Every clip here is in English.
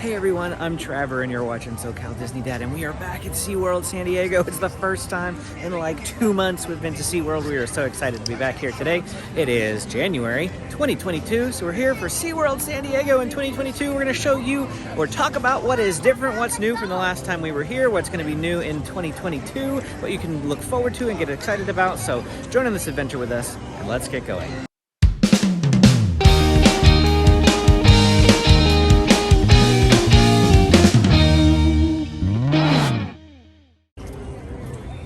Hey everyone, I'm Trevor and you're watching SoCal Disney Dad, and we are back at SeaWorld San Diego. It's the first time in like 2 months we've been to SeaWorld. We are so excited to be back here today. It is January 2022, so we're here for SeaWorld San Diego in 2022. We're going to show you or talk about what is different, what's new from the last time we were here, what's going to be new in 2022, what you can look forward to and get excited about. So join in this adventure with us and let's get going.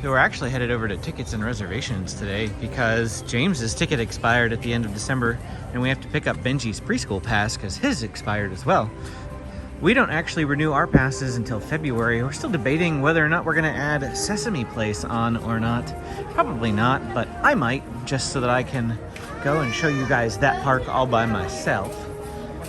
So we're actually headed over to Tickets and Reservations today because James's ticket expired at the end of December and we have to pick up Benji's preschool pass because his expired as well. We don't actually renew our passes until February. We're still debating whether or not we're going to add Sesame Place on or not. Probably not, but I might, just so that I can go and show you guys that park all by myself.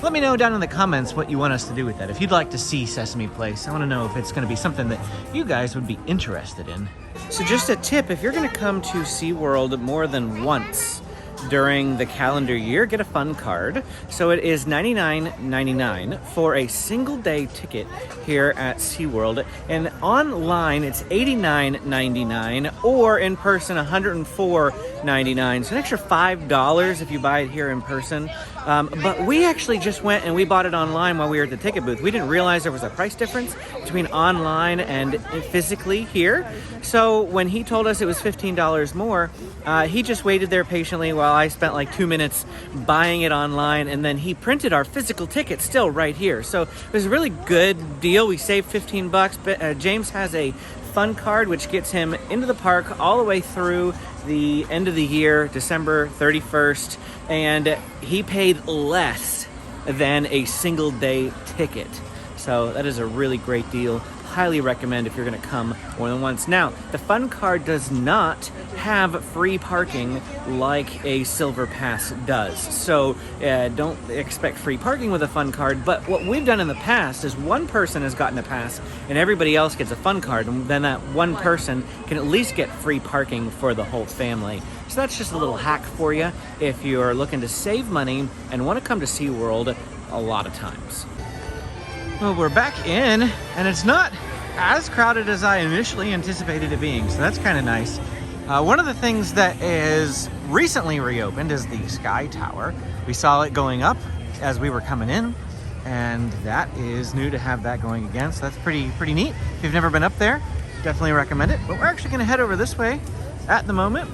Let me know down in the comments what you want us to do with that. If you'd like to see Sesame Place, I want to know if it's going to be something that you guys would be interested in. So just a tip, if you're going to come to SeaWorld more than once during the calendar year, get a fun card. So it is $99.99 for a single day ticket here at SeaWorld. And online, it's $89.99 or in person, $104.99. So an extra $5 if you buy it here in person. But we actually just went and we bought it online while we were at the ticket booth. We didn't realize there was a price difference between online and physically here. So when he told us it was $15 more, he just waited there patiently while I spent like 2 minutes buying it online, and then he printed our physical ticket still right here. So it was a really good deal. We saved 15 bucks. But James has a fun card which gets him into the park all the way through the end of the year, December 31st, and he paid less than a single day ticket. So that is a really great deal. Highly recommend if you're going to come more than once. Now, the fun card does not have free parking like a silver pass does. So don't expect free parking with a fun card. But what we've done in the past is one person has gotten a pass and everybody else gets a fun card. And then that one person can at least get free parking for the whole family. So that's just a little hack for you if you're looking to save money and want to come to SeaWorld a lot of times. Well, we're back in, and it's not as crowded as I initially anticipated it being, so that's kind of nice. One of the things that is recently reopened is the Sky Tower. We saw it going up as we were coming in, and that is new to have that going again, so that's pretty neat. If you've never been up there, definitely recommend it. But we're actually going to head over this way at the moment.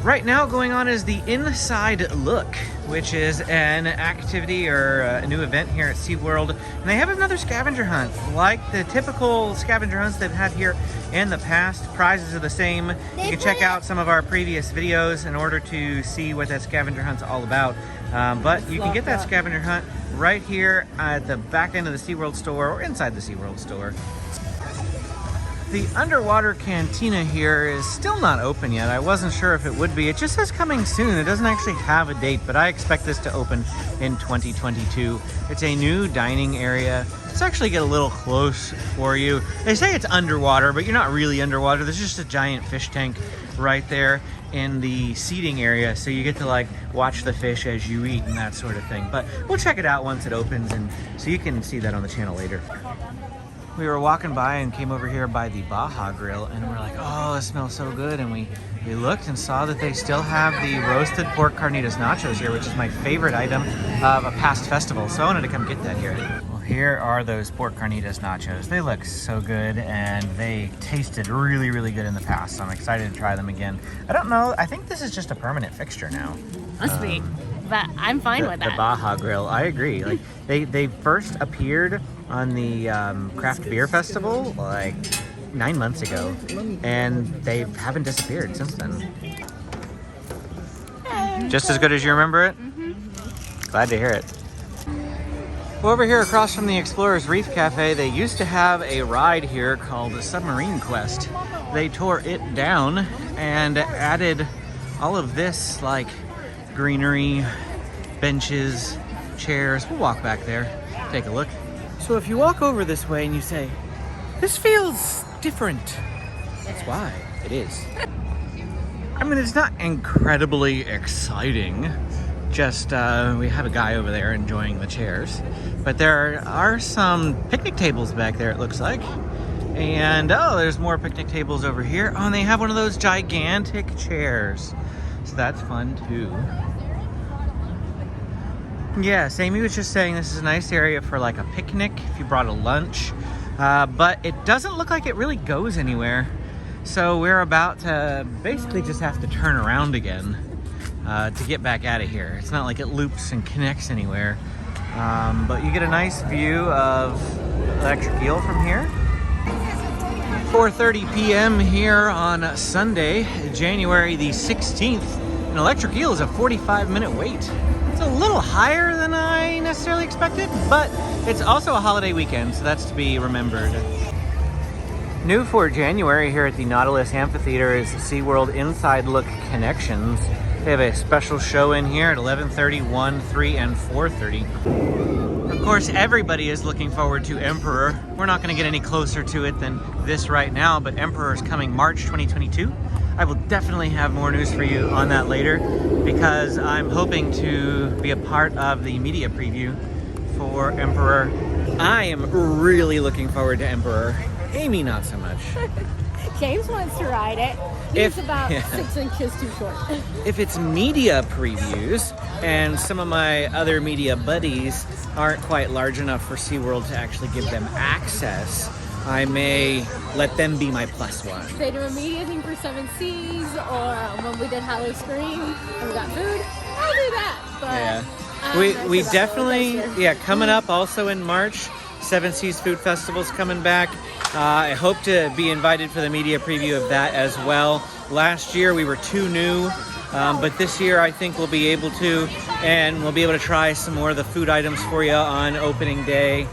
Right now going on is the Inside Look, which is an activity or a new event here at SeaWorld. And they have another scavenger hunt. Like the typical scavenger hunts they've had here in the past, prizes are the same. You can check out some of our previous videos in order to see what that scavenger hunt's all about. But you can get that scavenger hunt right here at the back end of the SeaWorld store or inside the SeaWorld store. The underwater cantina here is still not open yet. I wasn't sure if it would be. It just says coming soon. It doesn't actually have a date, but I expect this to open in 2022. It's a new dining area. Let's actually get a little close for you. They say it's underwater, but you're not really underwater. There's just a giant fish tank right there in the seating area, so you get to like watch the fish as you eat and that sort of thing. But we'll check it out once it opens, and so you can see that on the channel later. We were walking by and came over here by the Baja Grill, and we're like, oh, it smells so good. And we looked and saw that they still have the roasted pork carnitas nachos here, which is my favorite item of a past festival. So I wanted to come get that here. Well, here are those pork carnitas nachos. They look so good, and they tasted really good in the past. So I'm excited to try them again. I don't know. I think this is just a permanent fixture now. Must be, but I'm fine with that. The Baja Grill, I agree. Like they first appeared on the craft beer festival like 9 months ago, and they haven't disappeared since then. Just as good as you remember it? Mm-hmm. Glad to hear it. Well, over here across from the Explorers Reef Cafe, they used to have a ride here called the Submarine Quest. They tore it down and added all of this like greenery, benches, chairs. We'll walk back there, take a look. So if you walk over this way and you say, this feels different, that's why it is. I mean, it's not incredibly exciting, Just, we have a guy over there enjoying the chairs. But there are some picnic tables back there, it looks like. And, oh, there's more picnic tables over here. Oh, and they have one of those gigantic chairs. So that's fun, too. Yes, Amy was just saying this is a nice area for like a picnic if you brought a lunch. But it doesn't look like it really goes anywhere. So we're about to basically just have to turn around again to get back out of here. It's not like it loops and connects anywhere. But you get a nice view of Electric Eel from here. 4:30 p.m. here on Sunday, January the 16th. And Electric Eel is a 45-minute wait. It's a little higher than I necessarily expected, but it's also a holiday weekend, so that's to be remembered. New for January here at the Nautilus Amphitheater is SeaWorld Inside Look Connections. They have a special show in here at 11:30, 1, 3, and 4:30. Of course, everybody is looking forward to Emperor. We're not going to get any closer to it than this right now, but Emperor is coming March 2022. I will definitely have more news for you on that later because I'm hoping to be a part of the media preview for Emperor. I am really looking forward to Emperor. Amy, not so much. James wants to ride it. He's about 6 inches too short. If it's media previews and some of my other media buddies aren't quite large enough for SeaWorld to actually give them access, I may let them be my plus one. They do a media thing for Seven Seas, or when we did Hallow Scream and we got food, I'll do that. But we definitely, coming up also in March, Seven Seas Food Festival's coming back. I hope to be invited for the media preview of that as well. Last year we were too new, but this year I think we'll be able to, and we'll be able to try some more of the food items for you on opening day.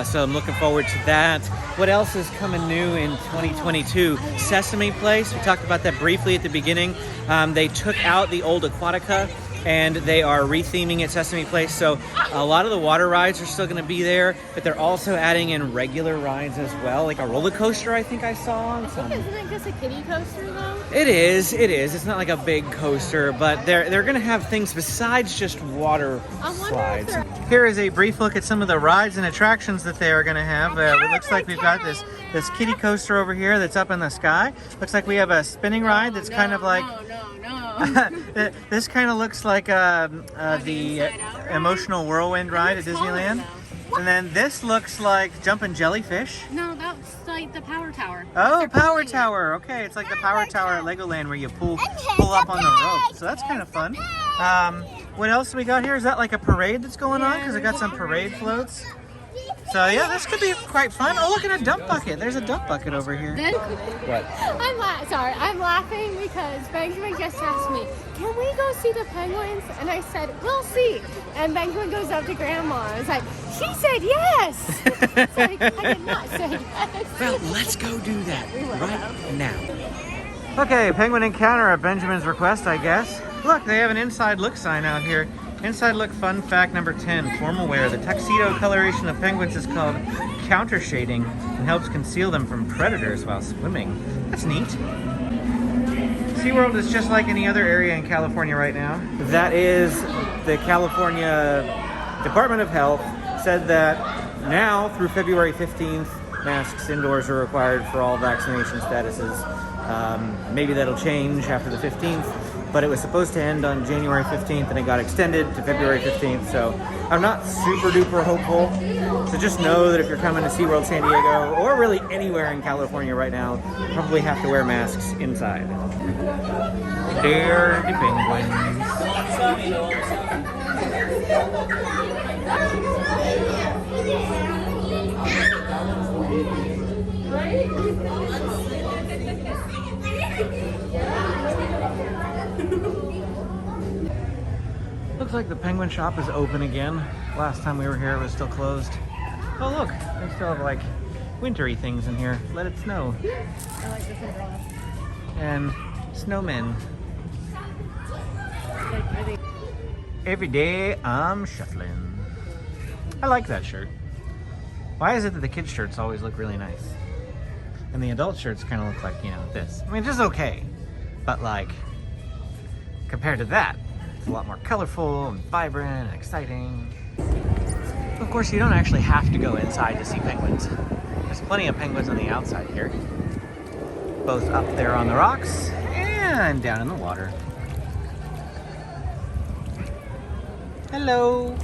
So I'm looking forward to that. What else is coming new in 2022? Sesame Place. We talked about that briefly at the beginning. They took out the old Aquatica and they are retheming it Sesame Place. So a lot of the water rides are still going to be there, but they're also adding in regular rides as well, like a roller coaster I think I saw on some. Isn't it just a kiddie coaster though? It is. It's not like a big coaster, but they're going to have things besides just water slides. Here is a brief look at some of the rides and attractions that they are going to have. It looks like we've got this kiddie coaster over here that's up in the sky. Looks like we have a spinning ride that's kind of like... This kind of looks like the Emotional Whirlwind ride at Disneyland. And then this looks like Jumpin' Jellyfish. No, that's like the Power Tower. Oh, Power Tower. Okay, it's like the Power Tower at Legoland where you pull up on the rope. So that's kind of fun. What else we got here? Is that like a parade that's going on? Because I got some parade floats. So yeah, this could be quite fun. Oh, look at a dump bucket. There's a dump bucket over here. What? I'm laughing because Benjamin just asked me, can we go see the penguins? And I said, we'll see. And Benjamin goes up to Grandma. I was like, she said yes. It's like, I did not say yes. Well, let's go do that right now. Okay, penguin encounter at Benjamin's request, I guess. Look, they have an inside look sign out here. Inside look fun fact number 10, formal wear. The tuxedo coloration of penguins is called counter shading and helps conceal them from predators while swimming. That's neat. SeaWorld is just like any other area in California right now. That is, the California Department of Health said that now through February 15th, masks indoors are required for all vaccination statuses. Maybe that'll change after the 15th. But it was supposed to end on January 15th and it got extended to February 15th, so I'm not super duper hopeful. So just know that if you're coming to SeaWorld San Diego, or really anywhere in California right now, you probably have to wear masks inside. There the penguins. Looks like the penguin shop is open again. Last time we were here, it was still closed. Oh look, they still have like wintry things in here. Let it snow. I like this umbrella. And snowmen. Every day I'm shuffling. I like that shirt. Why is it that the kids' shirts always look really nice? And the adult shirts kind of look like, you know, this. I mean, just okay. But like, compared to that, It's a lot more colorful and vibrant and exciting. Of course, you don't actually have to go inside to see penguins. There's plenty of penguins on the outside here, both up there on the rocks and down in the water. Hello!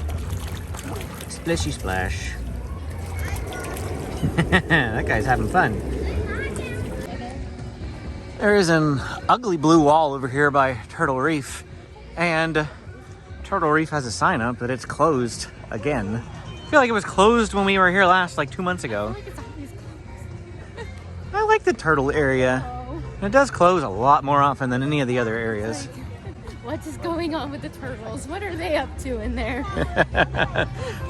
Splishy splash. That guy's having fun. There is an ugly blue wall over here by Turtle Reef, and Turtle Reef has a sign up that it's closed again. I feel like it was closed when we were here last, like 2 months ago. I like the turtle area. And it does close a lot more often than any of the other areas. What is going on with the turtles? What are they up to in there?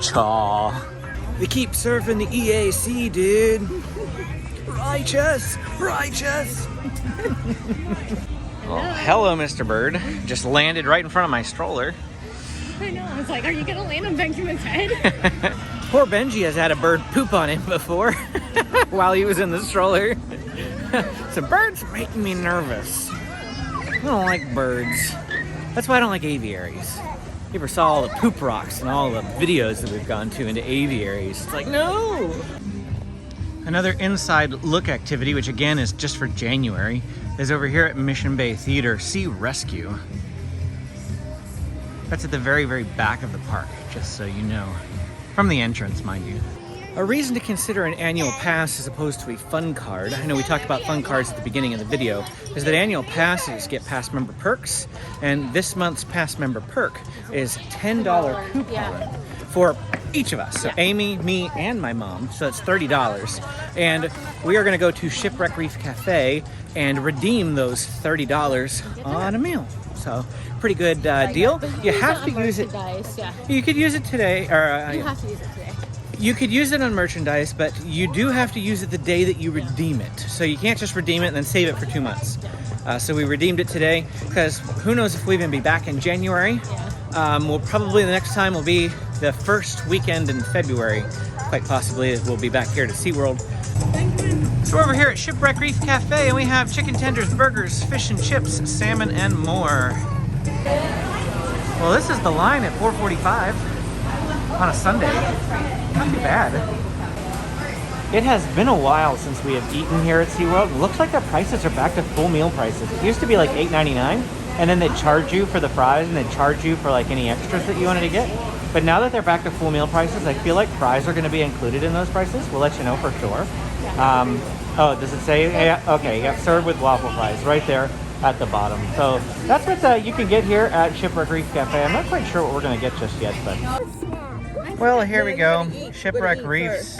Chaw. They keep surfing the EAC, dude. Righteous! Righteous! Well, hello, Mr. Bird. Just landed right in front of my stroller. I know. I was like, are you going to land on Benjamin's head? Poor Benji has had a bird poop on him before while he was in the stroller. So birds are making me nervous. I don't like birds. That's why I don't like aviaries. You ever saw all the poop rocks and all the videos that we've gone to into aviaries? It's like, no! Another inside look activity, which again is just for January, is over here at Mission Bay Theater, Sea Rescue. That's at the very, very back of the park, just so you know. From the entrance, mind you. A reason to consider an annual pass as opposed to a fun card, I know we talked about fun cards at the beginning of the video, is that annual passes get pass member perks, and this month's pass member perk is $10 coupon for each of us. So Amy, me, and my mom, so that's $30. And we are gonna go to Shipwreck Reef Cafe and redeem those $30 on a meal. So pretty good deal. You have to use it. Yeah. You could use it today, or You have to use it today. you could use it on merchandise, but you do have to use it the day that you redeem it. So you can't just redeem it and then save it for 2 months. So we redeemed it today because who knows if we'll even be back in January. We'll probably, the next time will be the first weekend in February. Quite possibly we'll be back here to SeaWorld. So we're over here at Shipwreck Reef Cafe and we have chicken tenders, burgers, fish and chips, salmon, and more. Well, this is the line at 4:45 on a Sunday. Not too bad. It has been a while since we have eaten here at SeaWorld. It looks like their prices are back to full meal prices. It used to be like $8.99, and then they'd charge you for the fries and they'd charge you for like any extras that you wanted to get. But now that they're back to full meal prices, I feel like fries are going to be included in those prices. We'll let you know for sure. Oh, does it say? Yeah, okay, yeah, served with waffle fries right there at the bottom. So that's what you can get here at Shipwreck Reef Cafe. I'm not quite sure what we're going to get just yet, but... Well, here we go. Shipwreck Reef's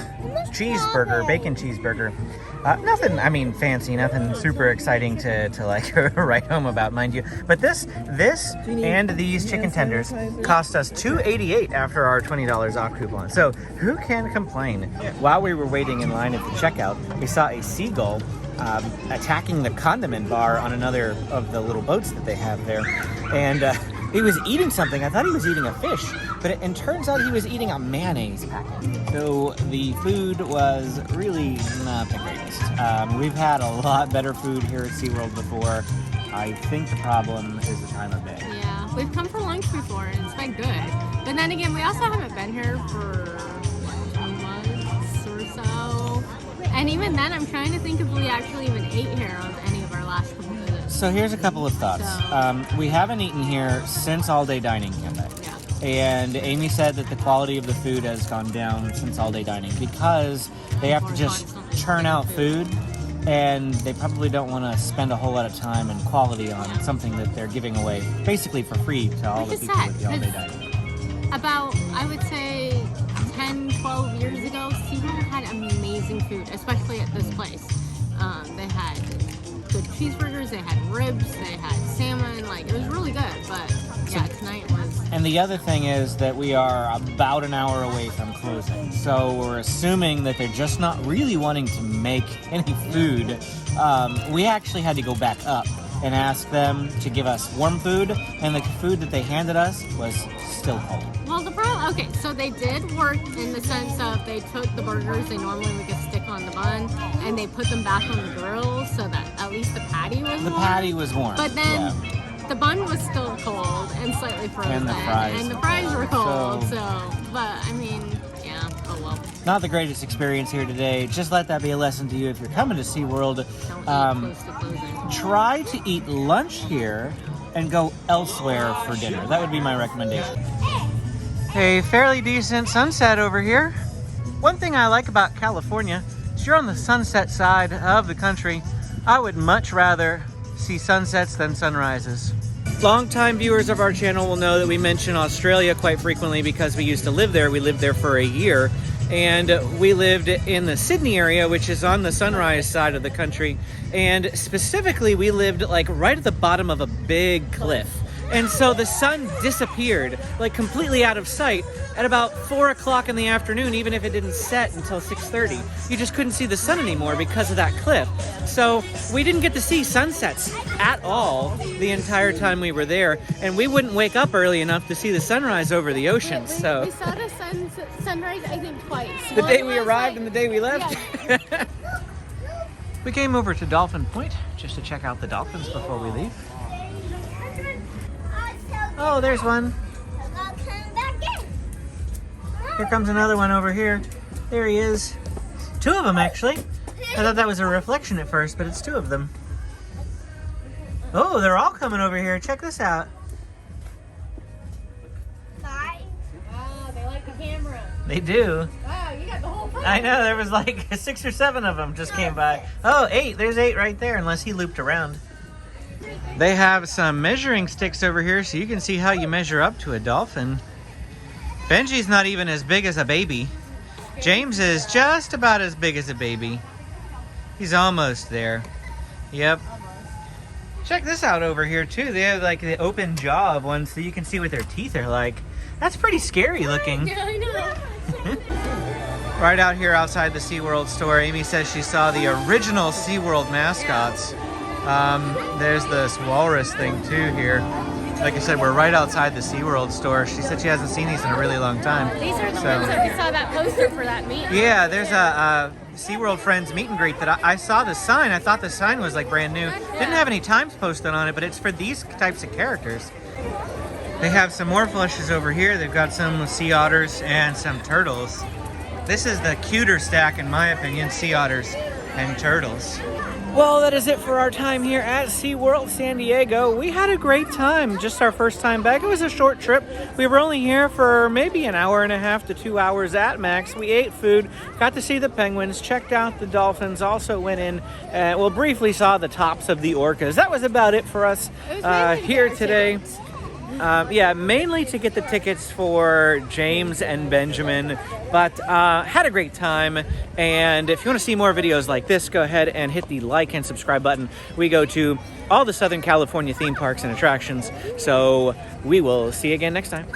cheeseburger, bacon cheeseburger. Nothing, I mean, fancy, nothing super exciting to like write home about, mind you. But this and these chicken tenders cost us $2.88 after our $20 off coupon. So who can complain? While we were waiting in line at the checkout, we saw a seagull attacking the condiment bar on another of the little boats that they have there. And he was eating something. I thought he was eating a fish, but it turns out he was eating a mayonnaise packet. So the food was really not the greatest. We've had a lot better food here at SeaWorld before. I think the problem is the time of day. Yeah, we've come for lunch before and it's been good. But then again, we also haven't been here for 2 months or so. And even then, I'm trying to think if we actually even ate here on any of our last couple visits. So here's a couple of thoughts. We haven't eaten here since All Day Dining came back. Yeah. And Amy said that the quality of the food has gone down since All Day Dining because they have to just churn out food and they probably don't want to spend a whole lot of time and quality on something that they're giving away basically for free to all the people with the All Day Dining. About, I would say, 10, 12 years ago, SeaWorld had amazing food, especially at this place. They had good cheeseburgers, they had ribs, they had salmon, like, it was really good, but yeah, tonight was... And the other thing is that we are about an hour away from closing, so we're assuming that they're just not really wanting to make any food. We actually had to go back up and ask them to give us warm food, and the food that they handed us was still cold. Well, the problem, okay, so they did work in the sense of they took the burgers they normally would just stick on the bun, and they put them back on the grill so that at least the patty was warm. The patty was warm. But then the bun was still cold and slightly frozen. And the fries. And the fries were cold, So- but I mean, yeah, oh well. Not the greatest experience here today. Just let that be a lesson to you if you're coming to SeaWorld. Don't eat close to closing. Try to eat lunch here and go elsewhere for dinner. That would be my recommendation. A fairly decent sunset over here. One thing I like about California is you're on the sunset side of the country. I would much rather see sunsets than sunrises. Longtime viewers of our channel will know that we mention Australia quite frequently because we used to live there. We lived there for a year, and we lived in the Sydney area, which is on the sunrise side of the country. And specifically, we lived like right at the bottom of a big cliff. And so the sun disappeared, like completely out of sight at about 4 o'clock in the afternoon, even if it didn't set until 6:30. You just couldn't see the sun anymore because of that cliff. So we didn't get to see sunsets at all the entire time we were there. And we wouldn't wake up early enough to see the sunrise over the ocean. We So saw the sunrise, I think, twice. the One day we was, arrived like- and the day we left. Yeah. We came over to Dolphin Point just to check out the dolphins before we leave. Oh, there's one. Here comes another one over here. There he is. Two of them, actually. I thought that was a reflection at first, but it's two of them. Oh, they're all coming over here. Check this out. Oh, they like the camera. They do. Wow, you got the whole thing. I know, there was like 6 or 7 of them just came by. Oh, 8. There's 8 right there, unless he looped around. They have some measuring sticks over here so you can see how you measure up to a dolphin. Benji's not even as big as a baby. James is just about as big as a baby. He's almost there. Yep. Check this out over here too. They have like the open jaw of one so you can see what their teeth are like. That's pretty scary looking. Yeah, I know. Right out here outside the SeaWorld store, Amy says she saw the original SeaWorld mascots. There's this walrus thing too here. Like I said, we're right outside the SeaWorld store. She said she hasn't seen these in a really long time. These are the ones that we saw that poster for that meet. Yeah, there's a SeaWorld Friends meet and greet that I saw the sign. I thought the sign was like brand new. Didn't have any times posted on it, but it's for these types of characters. They have some more flushes over here. They've got some sea otters and some turtles. This is the cuter stack in my opinion, sea otters and turtles. Well, that is it for our time here at SeaWorld San Diego. We had a great time, just our first time back. It was a short trip. We were only here for maybe an hour and a half to 2 hours at max. We ate food, got to see the penguins, checked out the dolphins, also went in, briefly saw the tops of the orcas. That was about it for us here today. Mainly to get the tickets for James and Benjamin, but had a great time. And if you want to see more videos like this, go ahead and hit the like and subscribe button. We go to all the Southern California theme parks and attractions, so we will see you again next time.